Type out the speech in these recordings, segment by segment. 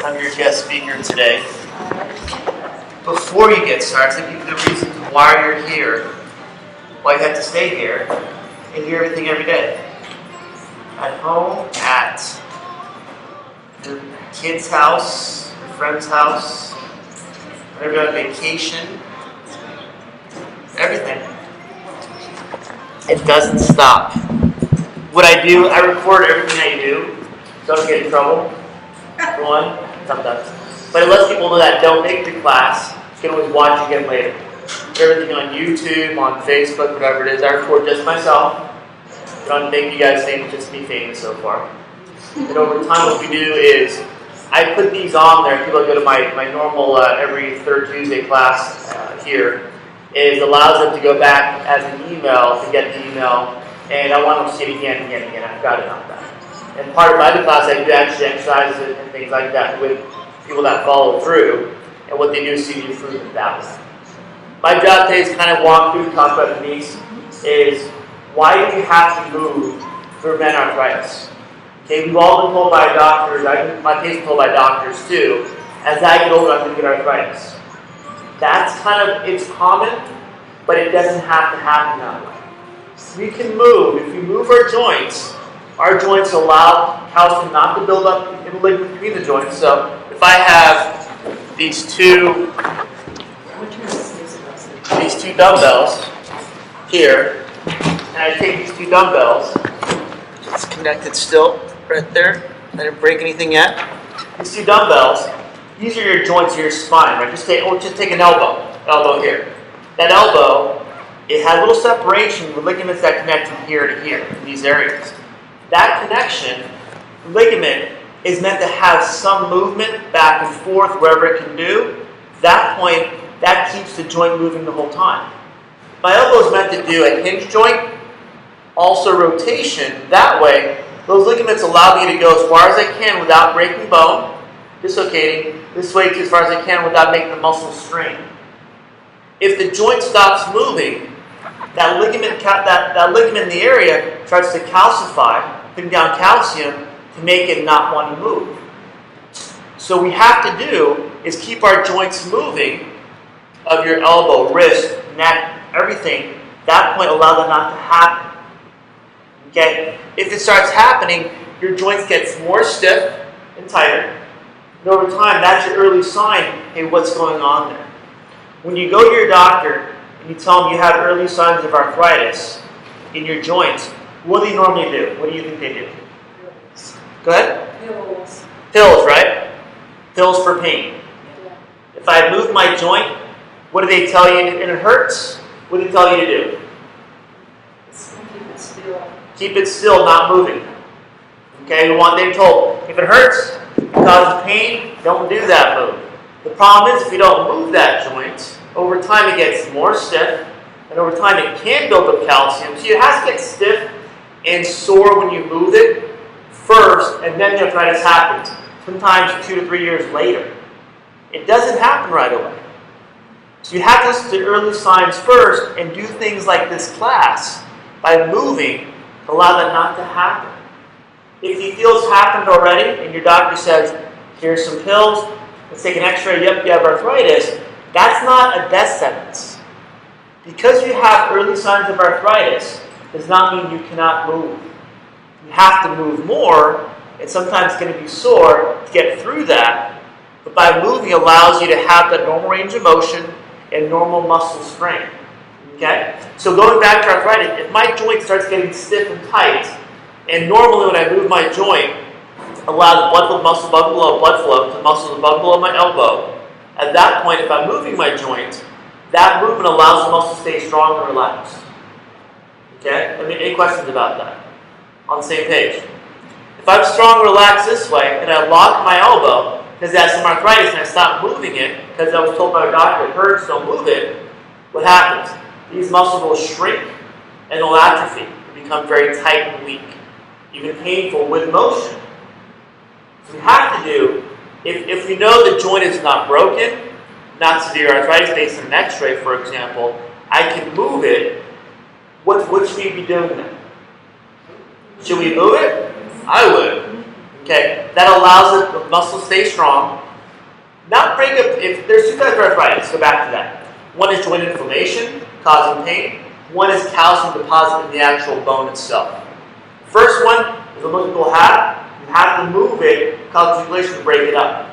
I'm your guest speaker today. Before you get started, I'll give you the reasons why you're here, why you have to stay here, and hear everything every day. At home, at your kid's house, your friend's house, whenever you're on vacation, everything. It doesn't stop. What I do, I record everything I do, so I don't get in trouble. For one, sometimes. But it lets people know that don't make the class. You can always watch again later. Everything on YouTube, on Facebook, whatever it is, I record just myself. I don't make you guys think it's just me famous so far. And over time, what we do is I put these on there. People go to my normal every third Tuesday class here. It allows them to go back as an email to get the email. And I want them to see it again and again and again. I've got it on that. And part of my class, I do actually exercises and things like that with people that follow through. And what they do is see the improvement that way. My job today is kind of walk through, talk about Denise, is why do you have to move to prevent arthritis? Okay, we've all been told by doctors, my patient's told by doctors too, as I get older, I'm going to get arthritis. That's kind of, it's common, but it doesn't have to happen that way. We can move. If you move our joints allow calcium not to build up in the ligament between the joints. So if I have these two dumbbells here, and I take these two dumbbells, it's connected still right there. I didn't break anything yet. These two dumbbells, these are your joints of your spine, right? Just take an elbow here. That elbow, it has a little separation with ligaments that connect from here to here in these areas. That connection, ligament, is meant to have some movement back and forth wherever it can do. That point, that keeps the joint moving the whole time. My elbow is meant to do a hinge joint, also rotation. That way, those ligaments allow me to go as far as I can without breaking bone, dislocating, this way as far as I can without making the muscle strain. If the joint stops moving, that ligament in the area starts to calcify, putting down calcium to make it not want to move. So what we have to do is keep our joints moving of your elbow, wrist, neck, everything. That point, allow that not to happen. Okay? If it starts happening, your joints get more stiff and tighter. And over time, that's your early sign, hey, what's going on there? When you go to your doctor and you tell them you have early signs of arthritis in your joints, what do they normally do? What do you think they do? Go ahead. Pills. Pills, right? Pills for pain. Yeah. If I move my joint, what do they tell you? And it hurts. What do they tell you to do? Keep it still. Keep it still, not moving. Okay, they're told, if it hurts, it causes pain, don't do that move. The problem is, if you don't move that joint, over time it gets more stiff, and over time it can build up calcium. So it has to get stiff and sore when you move it first, and then the arthritis happens. Sometimes 2 to 3 years later. It doesn't happen right away. So you have to listen to early signs first and do things like this class by moving to allow that not to happen. If you feel it's happened already and your doctor says, here's some pills, let's take an x-ray, yep, you have arthritis, that's not a death sentence. Because you have early signs of arthritis does not mean you cannot move. You have to move more, and sometimes it's going to be sore to get through that, but by moving allows you to have that normal range of motion and normal muscle strain. Okay? So going back to arthritis, if my joint starts getting stiff and tight, and normally when I move my joint, allow the blood flow, muscle above below, blood flow to muscles above below my elbow. At that point, if I'm moving my joint, that movement allows the muscle to stay strong and relaxed. Okay? Any questions about that? On the same page. If I'm strong and relaxed this way, and I lock my elbow, because I have some arthritis, and I stop moving it, because I was told by a doctor it hurts, don't move it, what happens? These muscles will shrink, and they'll atrophy, and become very tight and weak, even painful with motion. So we have to do, if we know the joint is not broken, not severe arthritis based on an x-ray, for example, I can move it. What should we be doing then? Should we move it? I would. Okay, that allows the muscle to stay strong. Not break up, if there's two types of arthritis, go back to that. One is joint inflammation, causing pain. One is calcium deposit in the actual bone itself. First one is what most people have. You have to move it, cause circulation to break it up.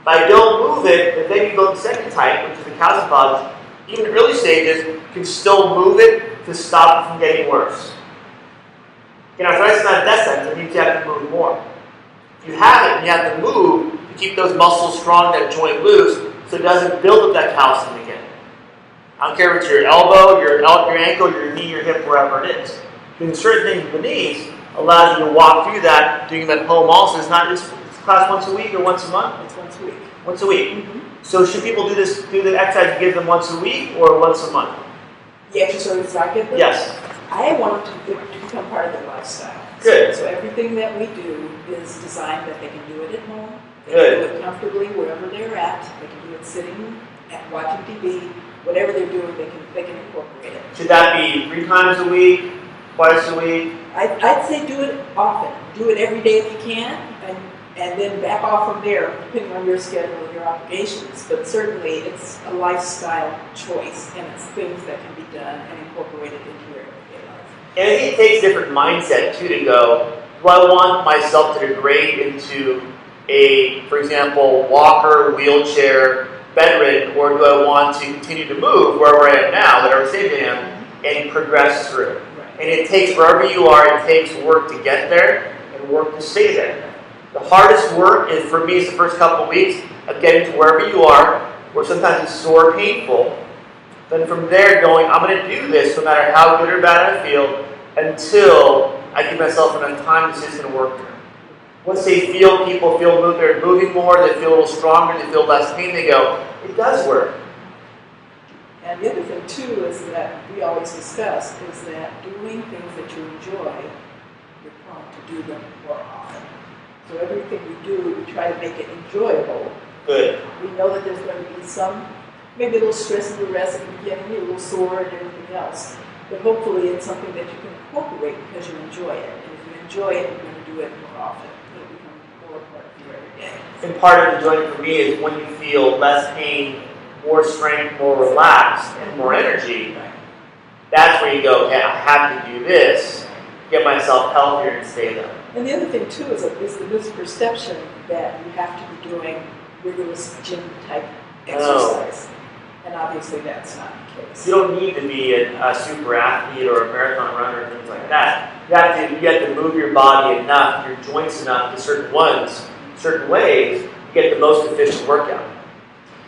If I don't move it, and then you go to the second type, which is the calcium deposit, even early stages, you can still move it to stop it from getting worse. Arthritis is not a death sentence, it means you have to move more. If you have it and you have to move to keep those muscles strong, that joint loose, so it doesn't build up that calcium again. I don't care if it's your elbow, your ankle, your knee, your hip, wherever it is. Doing certain things with the knees allows you to walk through that, doing them at home also. It's not just class once a week or once a month? It's once a week. Once a week. Mm-hmm. So should people do the exercise you give them once a week or once a month? The exercises I give them? Yes. I want it to become part of their lifestyle. Good. So everything that we do is designed that they can do it at home. They Good. can do it comfortably wherever they're at. They can do it sitting, watching TV, whatever they're doing, they can incorporate it. Should that be 3 times a week, twice a week? I'd say do it often. Do it every day if you can, and then back off from there, depending on your schedule and your obligations. But certainly it's a lifestyle choice, and it's things that can be done and incorporated into your everyday life. And I think it takes different mindset too to go, do I want myself to degrade into a, for example, walker, wheelchair, bedridden, or do I want to continue to move wherever I am now, whatever stage I am, and progress through? Right. And it takes, wherever you are, it takes work to get there and work to stay there. The hardest work is, for me, is the first couple of weeks of getting to wherever you are, where sometimes it's sore, painful. Then from there going, I'm going to do this no matter how good or bad I feel until I give myself enough time to see it's going to work. Once people feel they're moving more, they feel a little stronger, they feel less pain, they go, it does work. And the other thing too is that we always discuss is that doing things that you enjoy, you're prone to do them more often. So everything we do, we try to make it enjoyable. Good. We know that there's going to be some, maybe a little stress in the rest at the beginning, you're a little sore and everything else. But hopefully it's something that you can incorporate because you enjoy it. And if you enjoy it, you're going to do it more often. It'll become more part of your everyday. And part of enjoying for me is when you feel less pain, more strength, more relaxed, and more energy. Right. That's where you go, okay, I have to do this, get myself healthier and stay there. And the other thing too is the misperception that you have to be doing rigorous gym type exercise. And obviously that's not the case. You don't need to be a super athlete or a marathon runner or things like that. You have to move your body enough, your joints enough to certain ways, to get the most efficient workout.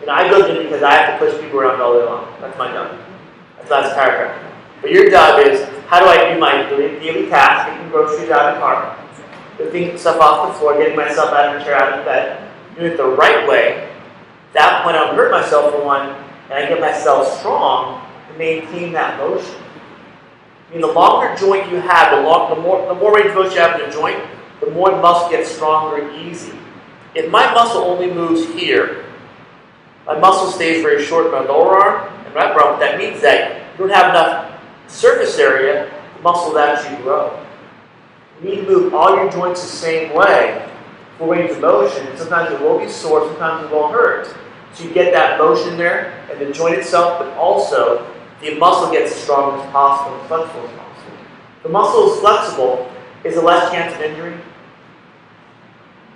And I go to gym because I have to push people around all day long. That's my job. That's chiropractic. But your job is, how do I do my daily tasks, taking groceries out of the car, lifting stuff off the floor, getting myself out of the chair, out of bed, doing it the right way. At that point, I don't hurt myself for one, and I get myself strong to maintain that motion. I mean, the longer joint you have, the more range of motion you have in a joint, the more the muscle gets stronger and easy. If my muscle only moves here, my muscle stays very short in my lower arm and right upper arm. That means that you don't have enough surface area for muscle to actually grow. You need to move all your joints the same way for range of motion. Sometimes it will be sore, sometimes it will hurt. So you get that motion there and the joint itself, but also the muscle gets as strong as possible and flexible as possible. If the muscle is flexible, is there less chance of injury?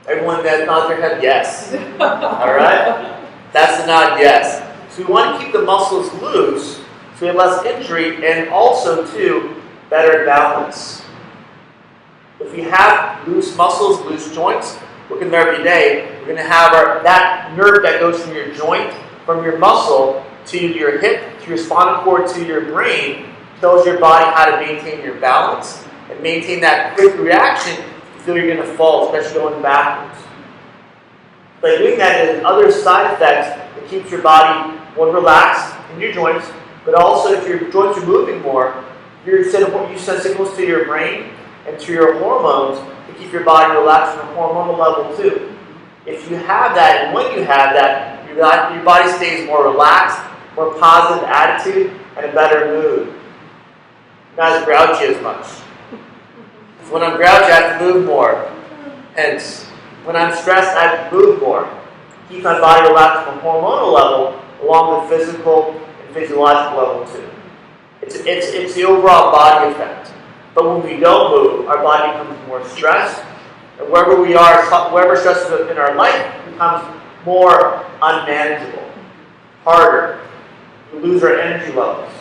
Everyone that nods their head, yes. All right? That's the nod, yes. So we want to keep the muscles loose so we have less injury and also, too, better balance. If we have loose muscles, loose joints, working there every day, we're going to have that nerve that goes from your joint, from your muscle, to your hip, to your spinal cord, to your brain, tells your body how to maintain your balance and maintain that quick reaction if you feel you're going to fall, especially going backwards. By doing that, there's other side effects that keeps your body more relaxed in your joints, but also if your joints are moving more, you send signals to your brain and to your hormones to keep your body relaxed on a hormonal level too. If you have that, and when you have that, your body stays more relaxed, more positive attitude, and a better mood. You're not as grouchy as much. So when I'm grouchy, I have to move more. Hence, when I'm stressed, I have to move more. Keep my body relaxed from a hormonal level, along with physical and physiological level too. It's the overall body effect. But when we don't move, our body becomes more stressed, and wherever we are, wherever stress is in our life, becomes more unmanageable, harder. We lose our energy levels.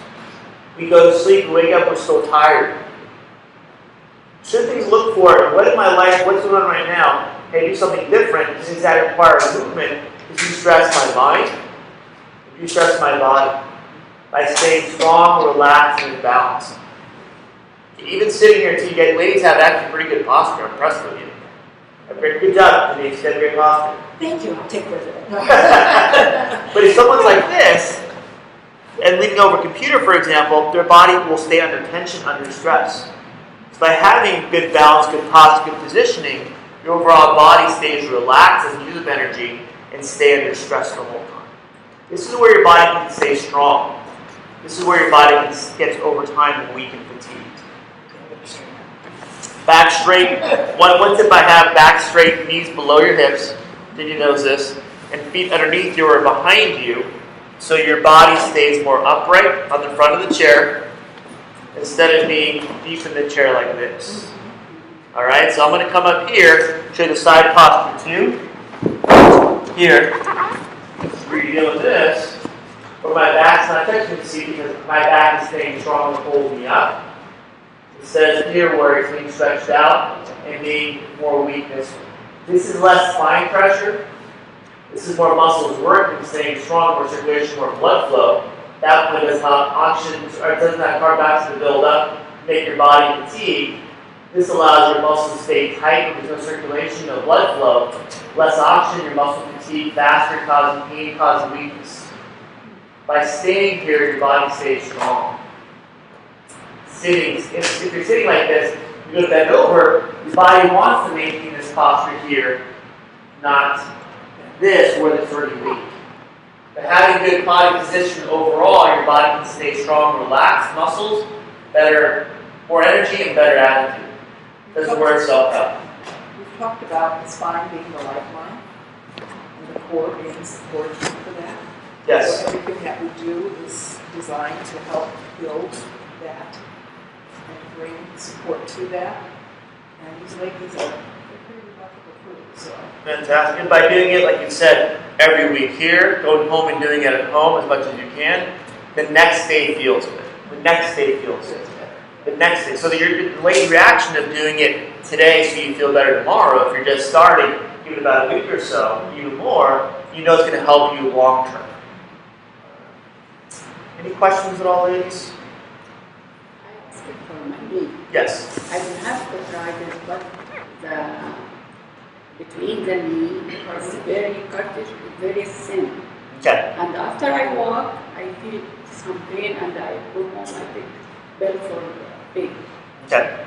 We go to sleep, we wake up, we're still tired. Should things look for it? What in my life, what's going on right now? Hey, do something different. Things that require movement is de-stress my mind, de-stress my body by staying strong, relaxed, and balanced. Even sitting here, you guys, ladies have actually pretty good posture. I'm impressed with you. Good job, Denise. You have great posture. Thank you. I'll take credit of it. But if someone's like this, and leaning over a computer, for example, their body will stay under tension, under stress. So by having good balance, good posture, good positioning, your overall body stays relaxed, doesn't use up energy, and stay under stress the whole time. This is where your body can stay strong. This is where your body gets over time weak and fatigued. Back straight. One tip I have, back straight, knees below your hips. Did you notice this? And feet underneath you or behind you, so your body stays more upright on the front of the chair instead of being deep in the chair like this. Alright, so I'm going to come up here, show you the side posture too. Here, where you deal with this, where my back's not touching the seat because my back is staying strong and holding me up. It says here where it's being stretched out and being more weakness. This is less spine pressure. This is more muscles working, staying strong, more circulation, more blood flow. That one does not oxygen, or doesn't have carbon dioxide to build up, make your body fatigue. This allows your muscles to stay tight, there's no circulation, no blood flow. Less oxygen, your muscle fatigue faster, causing pain, causing weakness. By staying here, your body stays strong. Sitting, if you're sitting like this, you go to bend over, your body wants to maintain this posture here, not this where it's already weak. But having good body position overall, your body can stay strong, relaxed, muscles, better, more energy, and better attitude. Doesn't wear itself out. We've talked about the spine being the lifeline, and the core being supported for that. Yes. So everything that we do is designed to help build that and bring support to that. And these ladies are pretty remarkable crew. So. Fantastic. And by doing it, like you said, every week here, going home and doing it at home as much as you can, the next day feels good. The next day feels good. The next day. So your delayed reaction of doing it today so you feel better tomorrow, if you're just starting, give it about a week or so, even more, you know it's going to help you long term. Any questions at all, ladies? I asked it for my knee. Yes. I will have arthritis, but between the knee is very cartilage, very thin. Okay. And after I walk, I feel some pain, and I go home. I take bell for pain. Okay.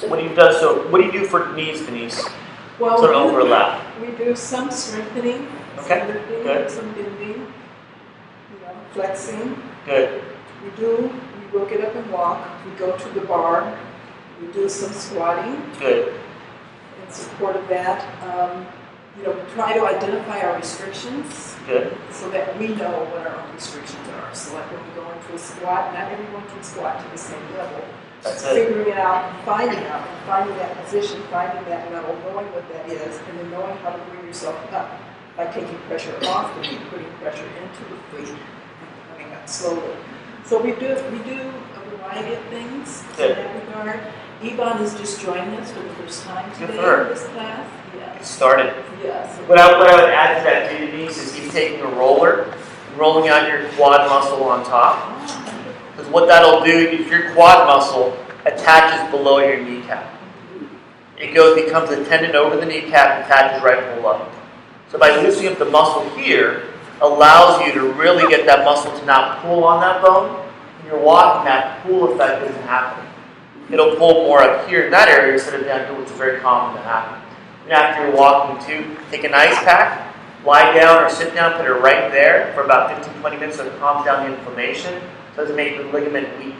What do you do for knees, Denise? Well, Sort of overlap. We do some strengthening, Okay, some lifting, good. some bending, flexing. Good. We will get up and walk. We go to the bar. We do some squatting Good. in support of that. We try to identify our restrictions Good. so that we know what our own restrictions are. So like when we go into a squat, not everyone can squat to the same level. That's So it. figuring it out and finding that position, finding that level, knowing what that is, and then knowing how to bring yourself up by taking pressure off the feet, putting pressure into the feet, and coming up slowly. So we do a variety of things in Good. that regard. Yvonne is just joining us for the first time Good today for her. in this class. Get Yes. started. Yes. What I would add to that, too, Denise, is you taking a roller and rolling out your quad muscle on top. Because what that'll do, if your quad muscle attaches below your kneecap, it becomes a tendon over the kneecap, attaches right below. So by loosening up the muscle here, allows you to really get that muscle to not pull on that bone. When you're walking, that pull effect isn't happening. It'll pull more up here in that area instead of down here, which is very common to happen. And after you're walking too, take an ice pack, lie down or sit down, put it right there for about 15-20 minutes so it calms down the inflammation, so it doesn't make the ligament weak.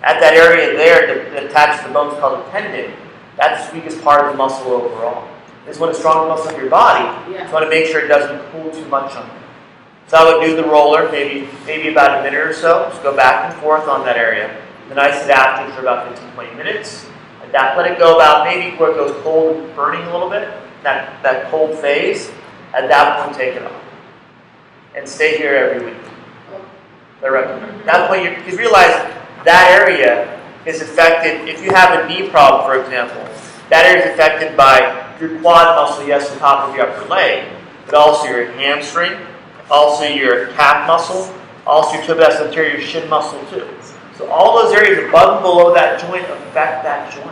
At that area there that attaches the bones called a tendon, that's the weakest part of the muscle overall. is one of the strongest muscles of your body. Yeah. You want to make sure it doesn't pull too much on you. So I would do the roller, maybe about a minute or so. Just go back and forth on that area. Then I sit after for about 15-20 minutes. Let it go about maybe where it goes cold and burning a little bit, that cold phase. At that point, take it off. And stay here every week. I recommend. At that point, you realize that area is affected. If you have a knee problem, for example, that area is affected by your quad muscle, yes, the top of your upper leg, but also your hamstring, also your calf muscle, also your tibialis anterior shin muscle too. So all those areas above and below that joint affect that joint.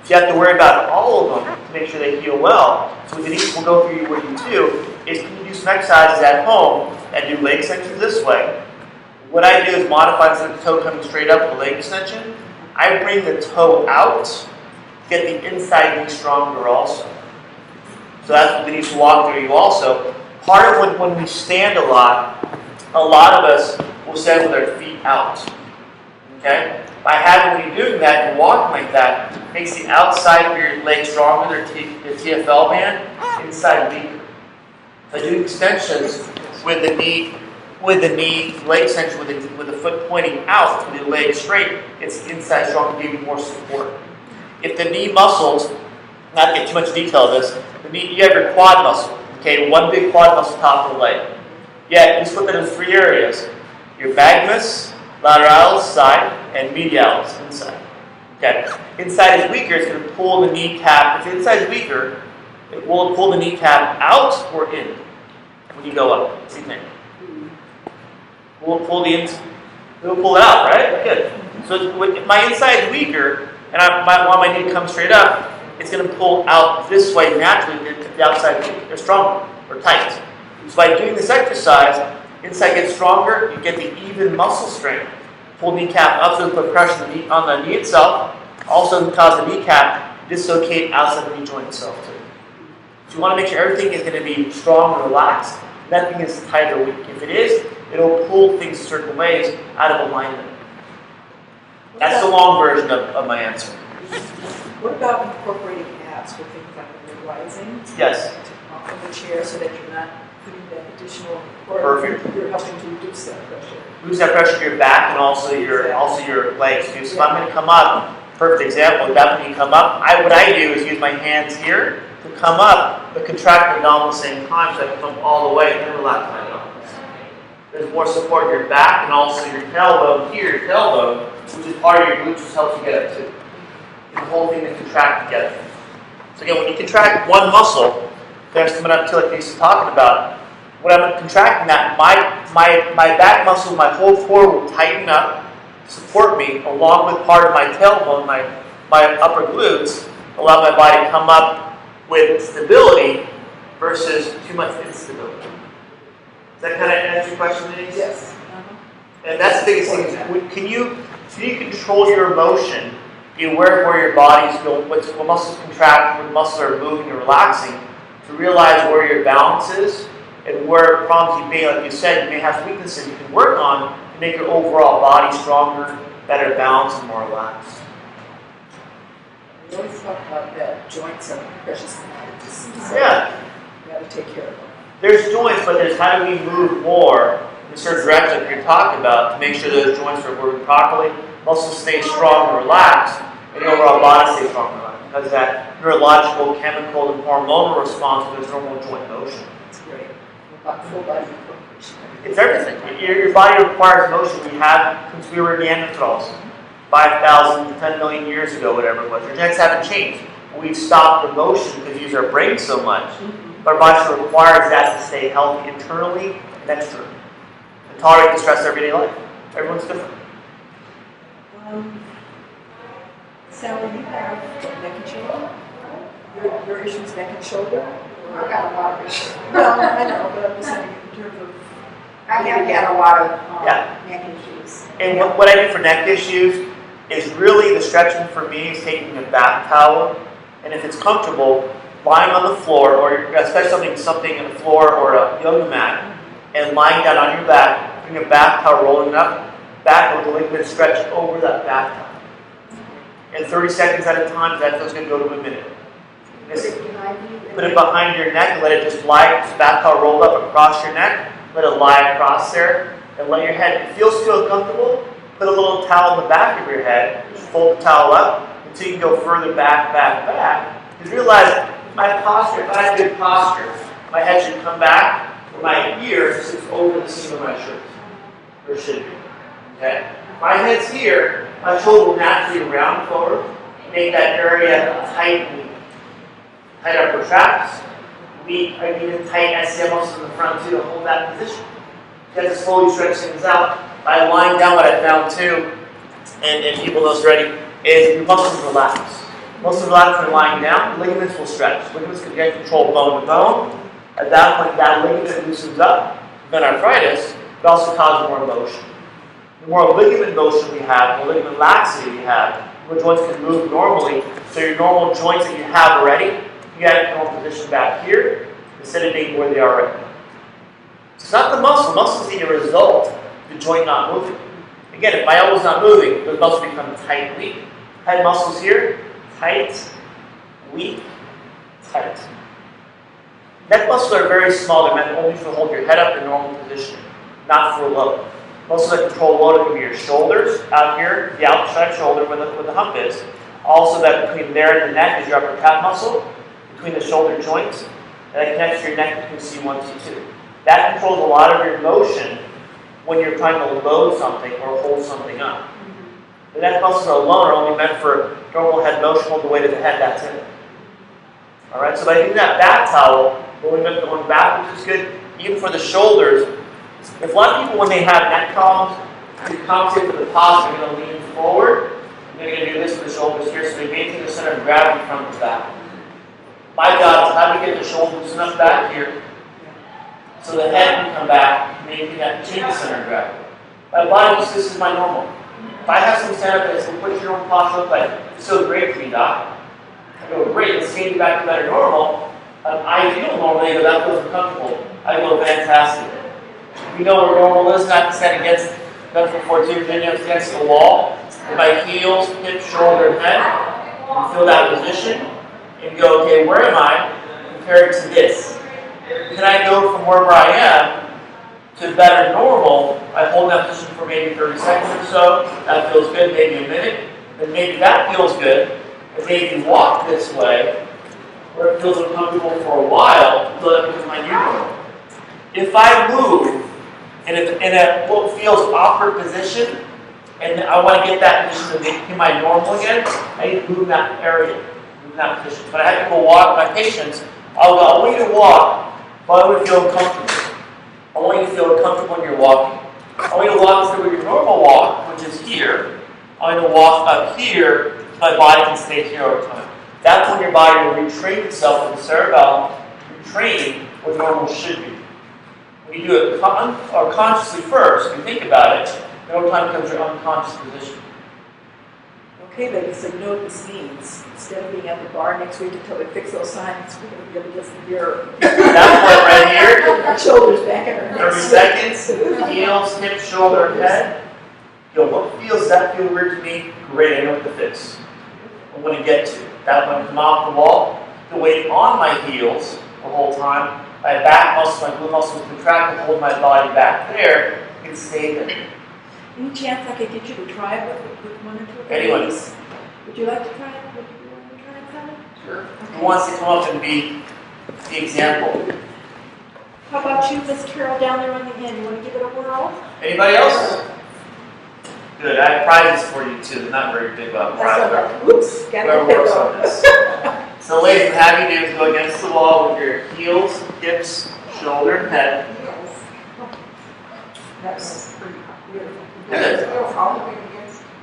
So you have to worry about all of them to make sure they heal well. So what Denise will go through what you do is, can you do some exercises at home and do leg extensions this way? What I do is modify instead of the toe coming straight up with a leg extension, I bring the toe out, get the inside knee stronger also. So that's what Denise will walk through you also. Part of when we stand a lot of us will stand with our feet out. Okay? By when you're doing that and walking like that, it makes the outside of your leg stronger, the TFL band, inside weaker. So I do extensions with the knee, leg extension with the foot pointing out, with the leg straight. It's inside strong to give you more support. If the knee muscles, not to get too much detail of this, you have your quad muscle. Okay, one big quad muscle top of the leg. Yeah, you split that into 3 areas: your magnus, lateralis side, and medialis inside. Okay, inside is weaker. It's going to pull the kneecap. If the inside is weaker, it will pull the kneecap out or in when you go up. Same thing. We'll pull the inside. It'll pull it out, right? Good. So if my inside is weaker and I want my knee to come straight up, it's going to pull out this way naturally if the outside is stronger or tight. So by doing this exercise, inside gets stronger, you get the even muscle strength. Pull kneecap up so you put pressure on the knee itself. Also cause the kneecap to dislocate outside the knee joint itself too. So you want to make sure everything is going to be strong and relaxed. Nothing is tight or weak. If it is, it'll pull things certain ways out of alignment. That's the long version of my answer. What about incorporating abs for things like when you're rising? Yes. Off of the chair so that you're not putting that additional, or Perfect. you're helping to reduce that pressure. Reduce that pressure to your back and also your legs too. So if I'm going to come up, perfect example, definitely when you come up, what I do is use my hands here to come up, but contract the abdomen at the same time so I can come all the way and then relax my abdomen. There's more support in your back and also your tailbone here, your tailbone, which is part of your glutes, which helps you get up too. The whole thing is contract together. So again, when you contract one muscle, that's coming up to like Denise is talking about, when I'm contracting that, my back muscle, my whole core will tighten up, support me, along with part of my tailbone, my upper glutes, allow my body to come up with stability versus too much instability. Does that kind of answer your question, Denise? Yes. And that's the biggest thing is, can you control your emotion? Be aware of where your body's going, what muscles contract, what muscles are moving and relaxing, to realize where your balance is and where problems you may, like you said, you may have weaknesses you can work on to make your overall body stronger, better balanced, and more relaxed. We always talk about that joints are precious commodities. So Yeah. you got to take care of them. There's joints, but there's how do we move more in certain directions like you're talking about to make sure those joints are working properly, muscles stay strong and relaxed, and your overall body stays strong and relaxed. Because that neurological, chemical, and hormonal response to this normal joint motion. That's great. Full body incorporation. It's everything. Your body requires motion. We have since we were Neanderthals, 5,000 to 10 million years ago, whatever it was. Our genetics haven't changed. We've stopped the motion because we use our brain so much. But our body requires that to stay healthy internally and externally. And tolerate the stress of everyday life. Everyone's different. Sally, you have neck and shoulder? Your issues neck and shoulder? I got a lot of issues. No, I know, but I'm just saying in terms of I have had a lot of Yeah. neck issues. And what I do for neck issues is really the stretching for me is taking a bath towel, and if it's comfortable, lying on the floor, or especially something on the floor or a yoga mat, and lying down on your back, putting a bath towel, rolling it up, back with the ligament stretched over that bath towel. And 30 seconds at a time, that feels going to go to a minute. Put it behind you Put it behind your neck and let it just lie, just back paw rolled up across your neck. Let it lie across there. And let your head, if it feels too uncomfortable, put a little towel in the back of your head. Just fold the towel up until you can go further back, back, back. Because realize my posture, if I have good posture, my head should come back. My ear sits over the seam of my shirt. Or should be. Okay? My head's here, my shoulder will naturally round forward, make that area tight and weak. Tight upper traps. Weak, I need to tight SCM muscles in the front too to hold that position. You have to slowly stretch things out. By lying down, what I found too, and people know this already, is your muscles relax. Muscles relax when you're lying down, ligaments will stretch. Ligaments can get control bone to bone. At that point, that ligament loosens up. Then arthritis, it also causes more motion. The more ligament motion we have, the more ligament laxity we have, the more joints can move normally. So your normal joints that you have already, you got to come in position back here instead of being where they are right now. It's not the muscle. Muscle is the result of the joint not moving. Again, if my elbow's not moving, the muscle becomes tight and weak. Head muscles here, tight, weak, tight. Neck muscles are very small. They're meant only to hold your head up in normal position, not for load. Muscles that control load can be your shoulders out here, the outside shoulder where the hump is. Also, that between there and the neck is your upper calf muscle, between the shoulder joints, and that connects to your neck between C1 and C2. That controls a lot of your motion when you're trying to load something or hold something up. The neck muscles alone are only meant for normal head motion, hold the weight of the head, that's it. Alright, so by using that back towel, going up, going back, which is good, even for the shoulders. If a lot of people, when they have neck problems, to compensate for the posture, they're going to lean forward, and they're going to do this for the shoulders here, so they maintain the center of gravity from the back. My job is how to get the shoulders enough back here, so the head can come back, making that change the center of gravity. My body, this is my normal. If I have some stand up and say, what's your normal posture look like? It's so great for you, Doc. I go, great, let's change it back to better normal. I feel normally, but that feels uncomfortable. I go, fantastic. You know where normal is, not to stand against, that's before too, Virginia, against the wall. With my heels, hip, shoulder, and head. You feel that position. And go, okay, where am I compared to this? Can I go from wherever I am to better normal? I hold that position for maybe 30 seconds or so. That feels good, maybe a minute. Then maybe that feels good. And maybe walk this way, where it feels uncomfortable for a while, until that becomes my new normal. If I move in a what feels awkward position, and I want to get that position to make my normal again, I need to move in that area, move in that position. But I have to go walk my patients. I want you to walk, but I want you to feel uncomfortable. I want you to feel uncomfortable when you're walking. I want you to walk through your normal walk, which is here. I want you to walk up here, so my body can stay here over time. That's when your body will retrain itself with the cerebellum, retrain what normal should be. When you do it consciously first, you think about it, then over time becomes your unconscious position. Okay, ladies, so you know what this means. Instead of being at the bar next week until we fix those signs, we're going to be able to get some beer. That point right here, Our shoulders back in our 30 necks. seconds, heels, hip, shoulder, and head. Yo, what does that feel weird to me? Great, I know what to fix. I want to get to. That when I come off the wall, the weight on my heels the whole time. My back muscles, my glute muscles contract and hold my body back there. You can stay there. Any chance I could get you to try it with one or two of Anyone. these? Would you like to try it? Would you want to try it, Sally? Sure. Okay. Who wants to come up and be the example? How about you, Miss Carol, down there on the end? You want to give it a whirl? Anybody else? Good. I have prizes for you too. They're not very big about prizes. That's all right. Oops, got Whoever to works get on this. So ladies, what have you do is go against the wall with your heels, hips, shoulder, and head. That's pretty beautiful. Good.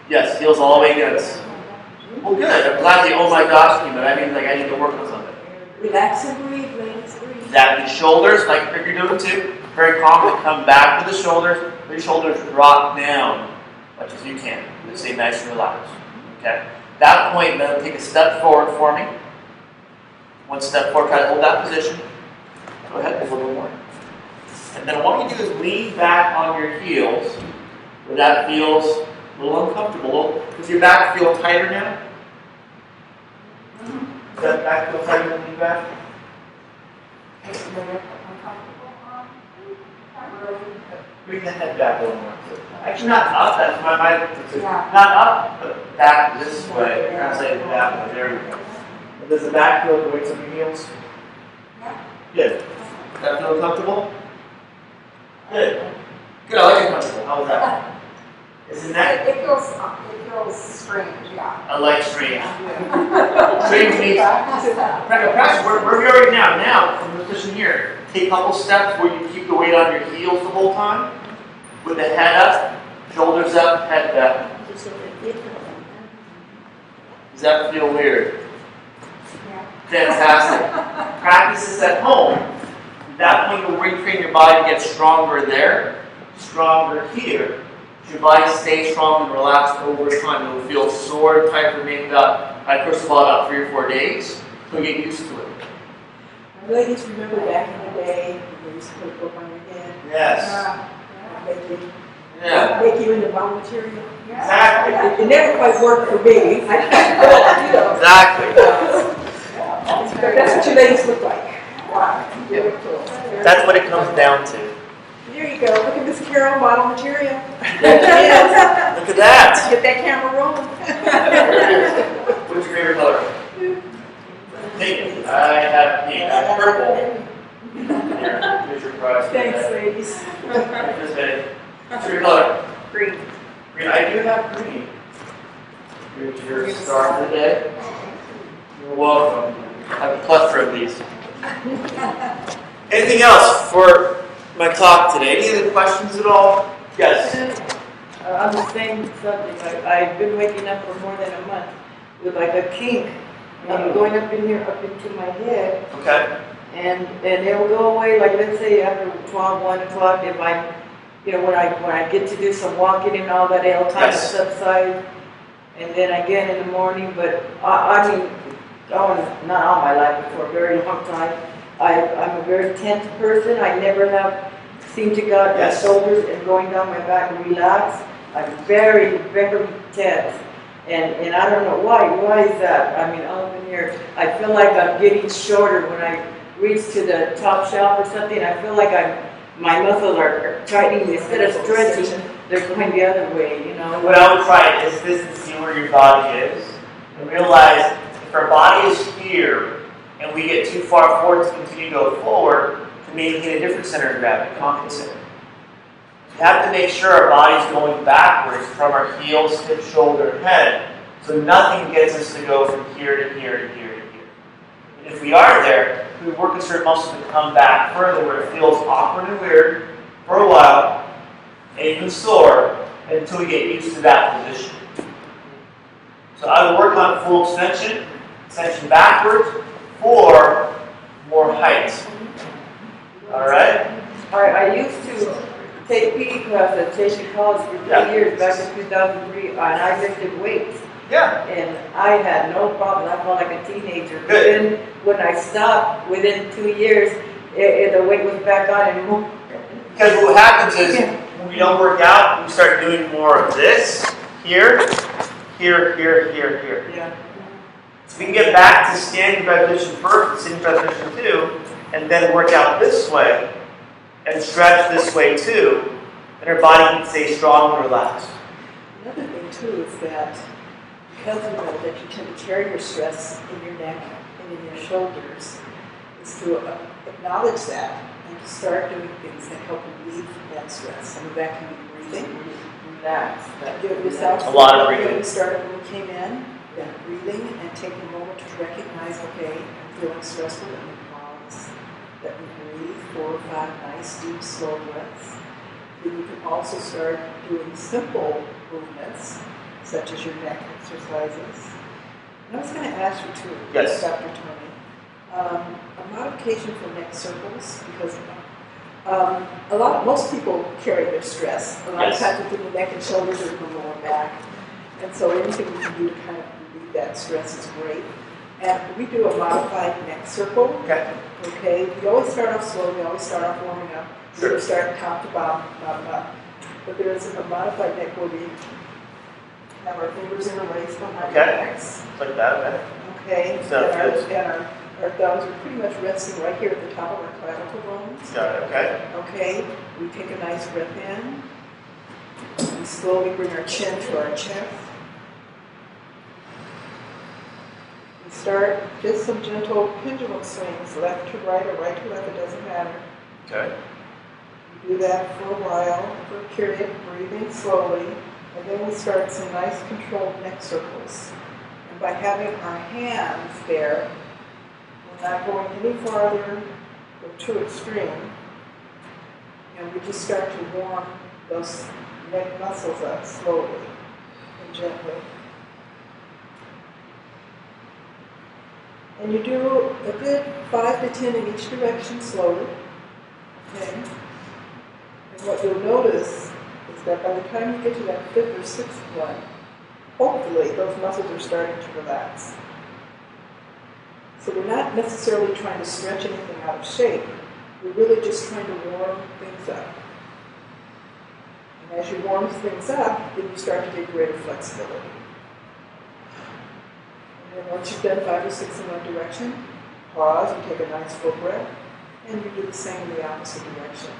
Yes, heels all the way against. Well, good. I'm glad you oh my gosh me, but I mean, like, I need to work on something. Relax and breathe, ladies, breathe. Exactly. Shoulders, like you're doing too. Very confident. Come back to the shoulders. Let your shoulders drop down as much as you can. Just stay nice and relaxed. Okay? At that point, then take a step forward for me. One step forward, try to hold that position. Go ahead, a little bit more. And then what you do is lean back on your heels, where that feels a little uncomfortable. Does your back feel tighter now? Does that back feel tighter than your back? Bring the head back a little more. Actually, not up. That's not up, but back this way. Translate it that way. There we go. And does the back feel the weights on your heels? Good. Does that feel comfortable? Good. Good. I like it comfortable. How was that? Isn't that? It feels strange, yeah. I like strange. Strange means practice. Where are we already now? Now, from this position here, take a couple steps where you keep the weight on your heels the whole time, with the head up, shoulders up, head back. Does that feel weird? Fantastic. Practice this at home. At that point, you'll retrain your body to get stronger there, stronger here. Your body stays strong and relaxed over time. You'll feel sore, tight for maybe about, first of all, about 3 or 4 days. You'll get used to it. Ladies, remember back in the day, they used to put a book on your head. Yes. Yeah. Make you into bone material. Exactly. It never quite worked for me. Exactly. That's what your ladies look like. That's what it comes down to. There you go. Look at Miss Carol, model material. Look at that. Get that camera rolling. What's your favorite color? Pink. I have pink. I have purple. Here, here's your prize. Thanks, ladies. This way. What's your color? Green. Green. I do have green. Here's your star for the day. You're welcome. I have a plethora of these. Anything else for my talk today? Any other questions at all? Yes. On the same subject, I've been waking up for more than a month with like a kink going up in here, up into my head. Okay. And it'll go away, like let's say after 12, 1 o'clock, if I, when I get to do some walking and all that, it'll kind of subside. And then again in the morning, but I mean, not all my life, but for a very long time, I'm a very tense person. I never have seemed to got my shoulders and going down my back and relax. I'm very, very tense. And I don't know why. Why is that? I mean, all up in here, I feel like I'm getting shorter when I reach to the top shelf or something. I feel like my muscles are tightening. Instead of stretching, they're going the other way, What I would try is this and see where your body is. And realize if our body is here and we get too far forward to continue to go forward, to maintain a different center of gravity, compensate. You have to make sure our body's going backwards from our heels, hip, shoulder, head, so nothing gets us to go from here to here to here to here. And if we are there, we work with certain muscles to come back further where it feels awkward and weird for a while, and even sore, until we get used to that position. So I would work on full extension backwards, for more height. All right? I used to take PE class at Station College for 3 years, back in 2003, and I lifted weights. Yeah. And I had no problem. I felt like a teenager. Good. But then when I stopped, within 2 years, the weight was back on and more. Because what happens is, when we don't work out, we start doing more of this, here, here, here, here, here. Yeah. So we can get back to standing position first, and sitting position 2, and then work out this way, and stretch this way too, and our body can stay strong and relaxed. Another thing too is that because you know that you tend to carry your stress in your neck and in your shoulders, is to acknowledge that and to start doing things that help relieve that stress. Some of that can be breathing. Relax. Give yourself A lot of breathing. We started when we came in, then breathing and taking a moment to recognize, okay, I'm feeling stressful, let me pause, let me breathe 4 or 5 nice, deep, slow breaths. Then you can also start doing simple movements, such as your neck exercises. And I was going to ask you too, Yes. Dr. Tony, a modification for neck circles, because most people carry their stress. A lot of times it's in the neck and shoulders or in the lower back. And so anything we can do to kind of relieve that stress is great. And we do a modified neck circle. Okay. We always start off slow. We always start off warming up. Sure. We start top to bottom, bottom up. But there is a modified neck where we have our fingers interlaced behind our necks. Like that, okay. Okay. Sounds And good. our thumbs are pretty much resting right here at the top of our clavicle bones. Got it, okay. Okay, we take a nice breath in. We slowly bring our chin to our chest. We start just some gentle pendulum swings, left to right or right to left, it doesn't matter. Okay. We do that for a while, for a period, breathing slowly, and then we start some nice controlled neck circles. And by having our hands there, we're not going any farther or too extreme, and we just start to warm those neck muscles up slowly and gently. And you do a good 5 to 10 in each direction slowly. Okay? And what you'll notice is that by the time you get to that 5th or 6th one, hopefully those muscles are starting to relax. So we're not necessarily trying to stretch anything out of shape. We're really just trying to warm things up. And as you warm things up, then you start to get greater flexibility. And then once you've done 5 or 6 in one direction, pause, you take a nice full breath, and you do the same in the opposite direction.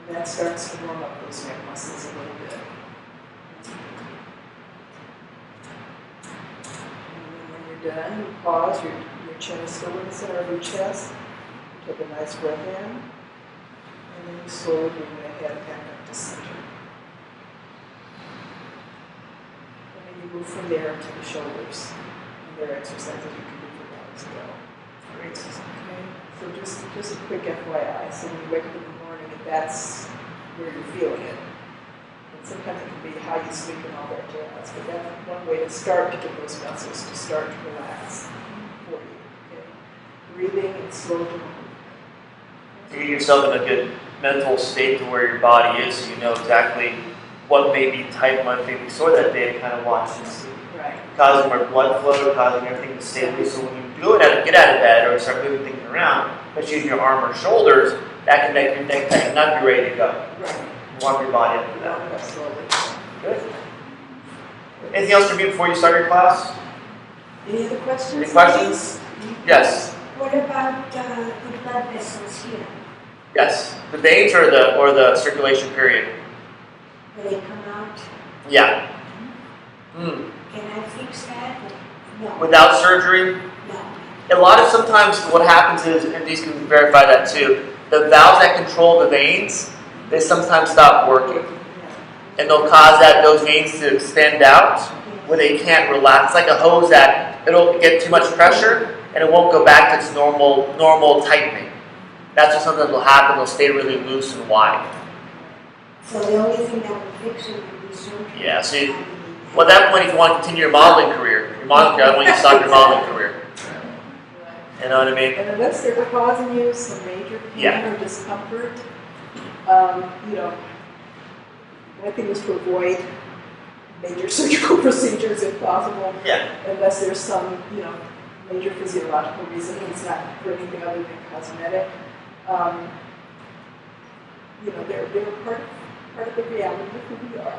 And that starts to warm up those neck muscles a little bit. And then when you're done, you pause, your chin is still in the center of your chest. You take a nice breath in, and then you slowly bring the head back up to center. And then you move from there to the shoulders. And there are exercises you can do for that as well. Great. Okay, so just a quick FYI. So when you wake up in the morning, if that's where you're feeling it, and sometimes it can be how you sleep and all that jazz, but that's one way to start to get those muscles to start to relax for you. Okay, breathing and slow to move. To get yourself in a good mental state to where your body is, so you know exactly what may be tight, what may be sore that day, to kind of watch and see. Right. Causing more blood flow, causing everything to stay loose. So when you do it, get out of bed or start moving things around, especially in your arm or shoulders, that can make your neck tight, not be ready to go. Right. Warm your body up for that. Warm it up slowly. Good. Anything else for me before you start your class? Any other questions? Any questions? Yes. What about the blood vessels here? Yes. The veins or the circulation period? Will they come out? Yeah. Can I fix that? No. Without surgery? No. A lot of sometimes what happens is, and these can verify that too, the valves that control the veins, they sometimes stop working. And they'll cause those veins to extend out where they can't relax. It's like a hose that it'll get too much pressure and it won't go back to its normal tightening. That's what sometimes will happen. They'll stay really loose and wide. So the only thing that will fix it would be surgery. Yeah, so at that point, if you want to continue your modeling career, I don't want you to stop your modeling career. You know what I mean? And unless they're causing you some major pain or discomfort, my thing is to avoid major surgical procedures if possible. Yeah. Unless there's some, major physiological reason. It's not for anything other than cosmetic. They're part of the reality of who we are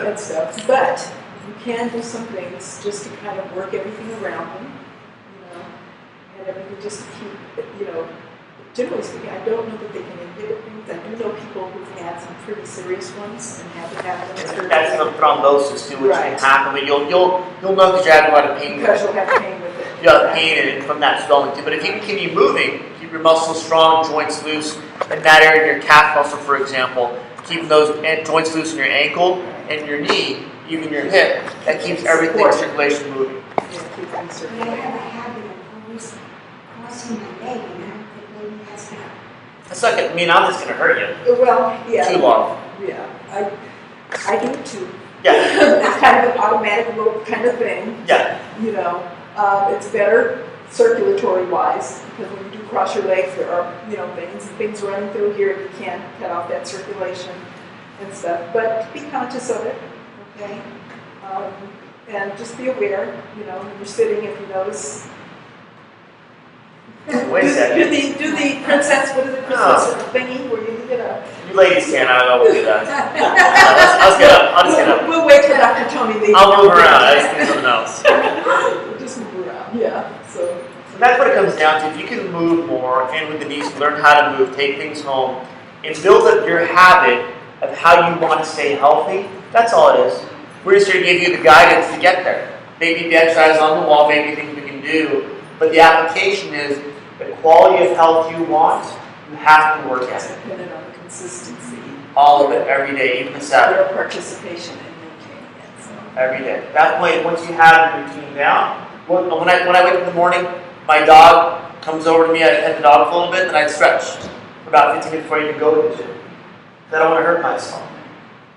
and stuff. But you can do some things just to kind of work everything around them, and everything just to keep, generally speaking, I don't know that they can inhibit things. I do know people who've had some pretty serious ones and had to have them. That's the thrombosis too, which can happen, but you'll know because you're having a lot of pain. Because you'll have pain with it. You'll have pain and from that swelling too. But if you can keep moving, keep your muscles strong, joints loose, in that area, your calf muscle, for example, keeping those joints loose in your ankle and your knee, even your hip, that keeps everything circulation moving. But I have a habit of always crossing my leg, and I don't think maybe that's not. That's not gonna mean I'm just gonna hurt you. Well, yeah. Too long. Yeah, I do it too. Yeah. It's kind of an automatic rope kind of thing. Yeah. It's better circulatory-wise, because when you do cross your legs, there are, veins and things running through here, and you can cut off that circulation and stuff. But be conscious of it, okay? And just be aware, when you're sitting, if you notice. Wait a second. Do the princess, what is it, princess thingy, where you get up. You ladies can't, I will do that. I'll just get up. I'll just get up. We'll wait till Dr. Tony leaves. I'll move around. I just do something else. Just move around, yeah. So And that's what it comes down to. If you can move more, and with Denise, learn how to move, take things home, and build up your habit of how you want to stay healthy, that's all it is. We're just here to give you the guidance to get there. Maybe the exercise on the wall, maybe things we can do, but the application is the quality of health you want, you have to work at It's it. dependent on the consistency. All of it, every day, even the Saturday. Your participation in maintaining it. So. Every day. At that point, once you have the routine down, when I wake up in the morning, my dog comes over to me, I pet the dog for a little bit, then I'd stretch for about 15 minutes before I even go to the gym. I don't want to hurt myself.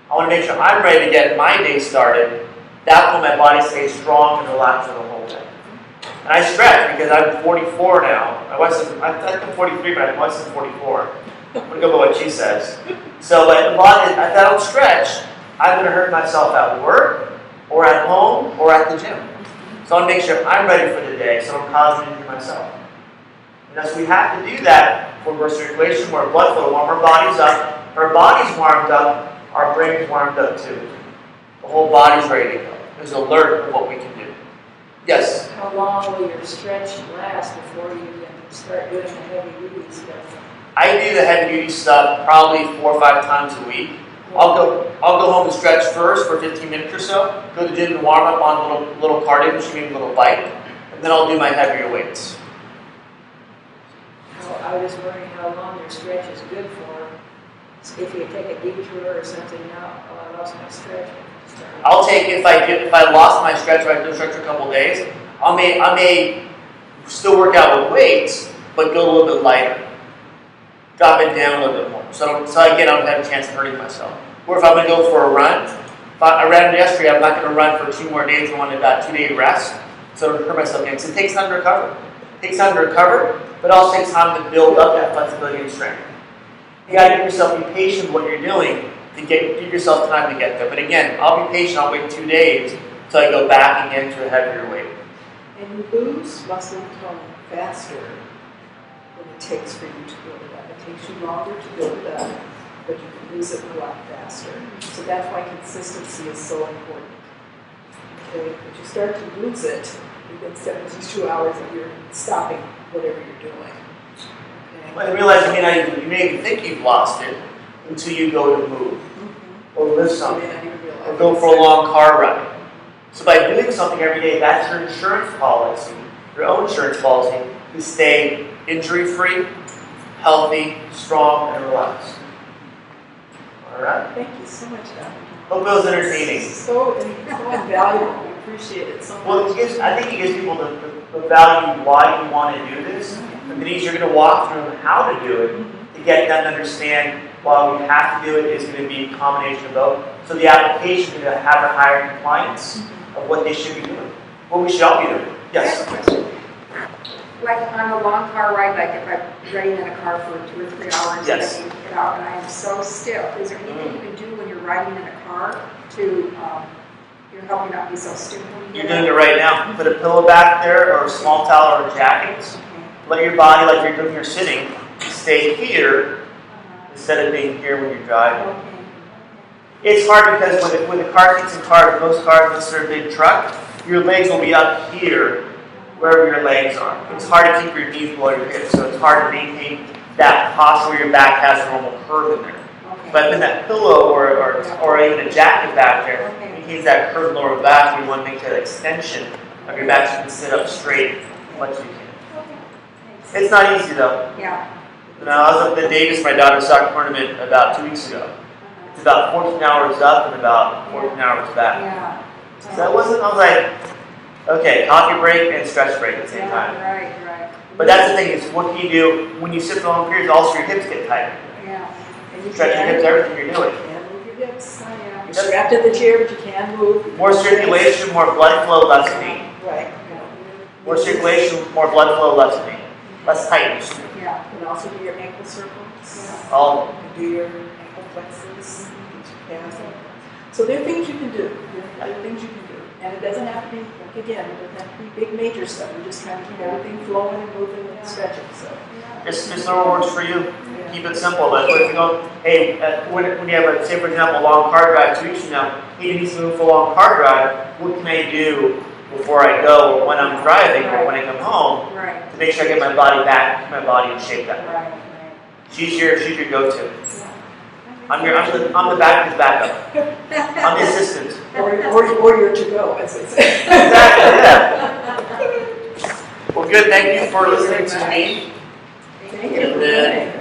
I want to make sure I'm ready to get my day started. That's when my body stays strong and relaxed for the whole day. And I stretch because I'm 44 now. I think I'm 43, but my wife's 44. I'm going to go by what she says. So, but the body, if I don't stretch, I'm going to hurt myself at work, or at home, or at the gym. So I want to make sure I'm ready for the day, so I'm causing injury myself. And so we have to do that for more circulation, more blood flow, warm our bodies up. If our body's warmed up, our brain's warmed up too. The whole body's ready to go. There's an alert of what we can do. Yes? How long will your stretch last before you start doing the heavy duty stuff? I do the heavy duty stuff probably 4 or 5 times a week. I'll go home and stretch first for 15 minutes or so. Go to the gym and warm up on a little cardio machine, a little bike, and then I'll do my heavier weights. I was wondering how long your stretch is good for. If you take a detour or something, now I lost my stretch. I'll take if I lost my stretch, or I do stretch for a couple days. I may still work out with weights, but go a little bit lighter. Drop it down a little bit more. So again, I don't have a chance of hurting myself. Or if I'm going to go for a run, I ran yesterday, I'm not going to run for 2 more days. I want about 2-day rest. So I don't hurt myself again. Because it takes time to recover. It takes time to recover, but it also takes time to build up that flexibility and strength. You got to give yourself, be patient with what you're doing to give yourself time to get there. But again, I'll be patient. I'll wait 2 days until I go back again to a heavier weight. And you lose muscle tone faster than it takes for you to build it up. It takes you longer to build it up, but you can lose it a lot faster. So that's why consistency is so important. Okay, if you start to lose it, within 72 hours that you're stopping whatever you're doing. Okay. Well, I realize you may even think you've lost it until you go to move or lift something or go for a long car ride. So by doing something every day, that's your insurance policy, your own insurance policy, to stay injury-free, healthy, strong, and relaxed. All right? Thank you so much, Dr. Hope it was entertaining. So invaluable. We appreciate it so much. Well, I think it gives people the value why you want to do this. And Denise, you're going to walk through how to do it to get them to understand why we have to do it is going to be a combination of both. So the application is going to have a higher compliance of what they should be doing, what we should all be doing. Yes? Like on a long car ride, like if I'm riding in a car for 2 or 3 hours Yes. and I need to get out and I am so stiff, is there anything you can do when you're riding in a car to help you not be so stiff when you You're get doing it out? right now. Put a pillow back there or a small towel or a jacket. Let your body, like you're doing, you're sitting, stay here instead of being here when you're driving. Okay. It's hard because when the car seats and cars, most cars, unless they're a big truck, your legs will be up here, wherever your legs are. It's hard to keep your knees below your hips, so it's hard to maintain that posture where your back has a normal curve in there. Okay. But then that pillow or even a jacket back there maintains that curved lower back, and you want to make that extension of your back so you can sit up straight as much as you can. Thanks. It's not easy though. Yeah. I was up in Davis for my daughter's soccer tournament about 2 weeks ago. It's about 14 hours up and about 14 hours back. Yeah. So I was like, okay, coffee break and stretch break at the same time. Right. But that's the thing is, what can you do when you sit for long periods? Also, your hips get tighter. Yeah. And you Stretch your hips, everything you're doing. can move your hips. Yeah. You're strapped to the chair, but you can move. More circulation, more blood flow, less pain. Right. More circulation, more blood flow, less pain. Less tightness. Yeah. You can also do your ankle circles. Yeah. All You can do your ankle flexes. Calves. So there are things you can do. There are things you can do. And it doesn't have to be, like again, it doesn't have to be big major stuff. We're just trying to keep everything flowing and moving and stretching. So just know what works for you. Keep it simple. But if you go, hey, when you have, say for example, a long car drive 2 weeks from now, hey, Denise, move for a long car drive. What can I do before I go, or when I'm driving, or when I come home, Right, to make sure I get my body back, my body in shape that way. right. She's your go-to. I'm the backwards backup. I'm the assistant. Or you're to go, as they say. Exactly, yeah. Well, good. Thank you for listening to me. Thank you. And then